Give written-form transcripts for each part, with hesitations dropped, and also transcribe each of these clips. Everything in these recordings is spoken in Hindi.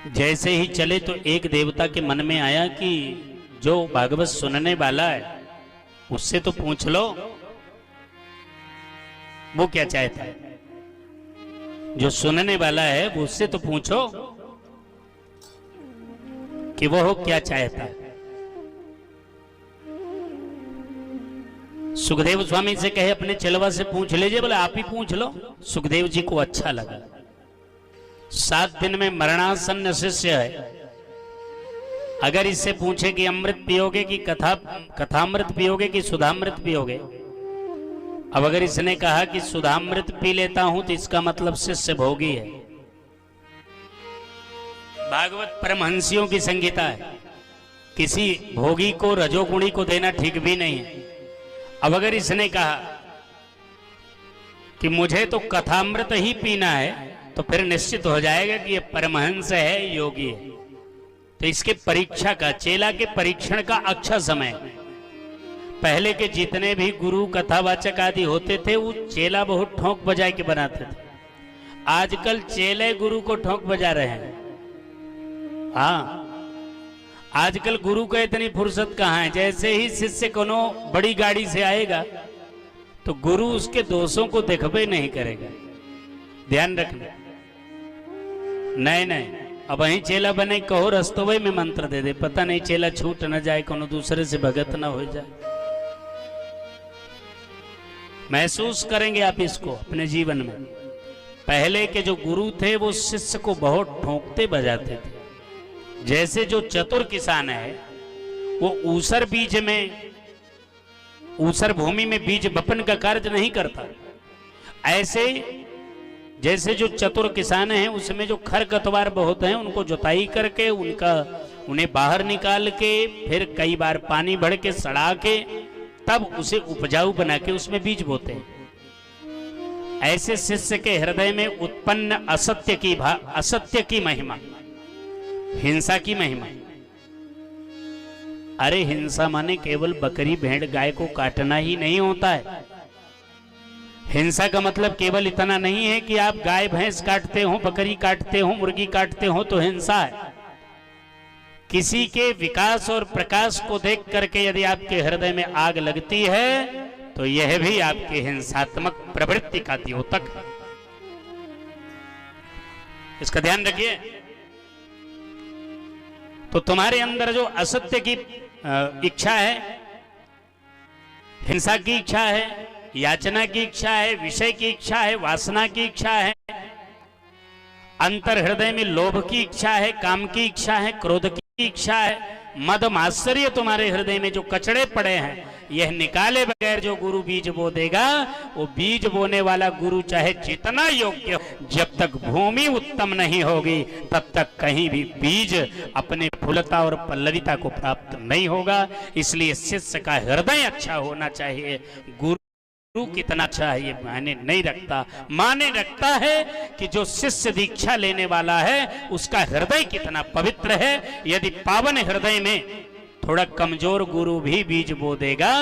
जैसे ही चले तो एक देवता के मन में आया कि जो भागवत सुनने वाला है उससे तो पूछ लो वो क्या चाहता है। जो सुनने वाला है वो उससे तो पूछो कि वो क्या चाहता है। सुखदेव स्वामी से कहे अपने चलवा से पूछ लीजिए। बोले आप ही पूछ लो। सुखदेव जी को अच्छा लगा। 7 दिन में मरणासन्न शिष्य है, अगर इससे पूछे कि अमृत पियोगे कि कथामृत पियोगे कि सुधामृत पियोगे, अब अगर इसने कहा कि सुधामृत पी लेता हूं तो इसका मतलब शिष्य भोगी है। भागवत परमहंसियों की संगीता है, किसी भोगी को रजोगुणी को देना ठीक भी नहीं है। अब अगर इसने कहा कि मुझे तो कथामृत ही पीना है तो फिर निश्चित हो जाएगा कि ये परमहंस है, योगी है। तो इसके परीक्षा का, चेला के परीक्षण का अच्छा समय। पहले के जितने भी गुरु कथावाचक आदि होते थे वो चेला बहुत ठोंक बजा के बनाते थे। आजकल चेले गुरु को ठोंक बजा रहे हैं। हाँ, आजकल गुरु को इतनी फुर्सत कहाँ है। जैसे ही शिष्य कोनो बड़ी गाड़ी से आएगा तो गुरु उसके दोषों को देखबे नहीं करेगा। ध्यान रखना। नहीं, अब वही चेला बने कहो रस्तों में मंत्र दे दे, पता नहीं चेला छूट न जाए, कोनो दूसरे से भगत न हो जाए। महसूस करेंगे आप इसको अपने जीवन में। पहले के जो गुरु थे वो शिष्य को बहुत ठोंकते बजाते थे। जैसे जो चतुर किसान है वो ऊसर बीज में, ऊसर भूमि में बीज बपन का कार्य नहीं करता, ऐसे जैसे जो चतुर किसान हैं उसमें जो खरपतवार बहुत हैं उनको जुताई करके उन्हें बाहर निकाल के फिर कई बार पानी भर के सड़ा के तब उसे उपजाऊ बना के उसमें बीज बोते हैं। ऐसे शिष्य के हृदय में उत्पन्न असत्य की महिमा, हिंसा की महिमा। अरे हिंसा माने केवल बकरी भेड़ गाय को काटना ही नहीं होता है। हिंसा का मतलब केवल इतना नहीं है कि आप गाय भैंस काटते हो, बकरी काटते हो, मुर्गी काटते हो तो हिंसा है। किसी के विकास और प्रकाश को देख करके यदि आपके हृदय में आग लगती है तो यह भी आपके हिंसात्मक प्रवृत्ति का द्योतक है। इसका ध्यान रखिए। तो तुम्हारे अंदर जो असत्य की इच्छा है, हिंसा की इच्छा है, याचना की इच्छा है, विषय की इच्छा है, वासना की इच्छा है, अंतर हृदय में लोभ की इच्छा है, काम की इच्छा है, क्रोध की इच्छा है, मद मात्सर्य तुम्हारे हृदय में जो कचड़े पड़े हैं, यह निकाले बगैर जो गुरु बीज बो देगा, वो बीज बोने वाला गुरु चाहे जितना योग्य हो, जब तक भूमि उत्तम नहीं होगी तब तक कहीं भी बीज अपने फुलता और पल्लविता को प्राप्त नहीं होगा। इसलिए शिष्य का हृदय अच्छा होना चाहिए। गुरु कितना अच्छा है ये मायने नहीं रखता, माने रखता है कि जो शिष्य दीक्षा लेने वाला है उसका हृदय कितना पवित्र है। यदि पावन हृदय में थोड़ा कमजोर गुरु भी बीज बो देगा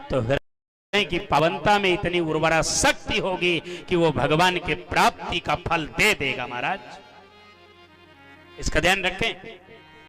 तो हृदय की पावनता में इतनी उर्वरा शक्ति होगी कि वो भगवान के प्राप्ति का फल दे देगा। महाराज इसका ध्यान रखें।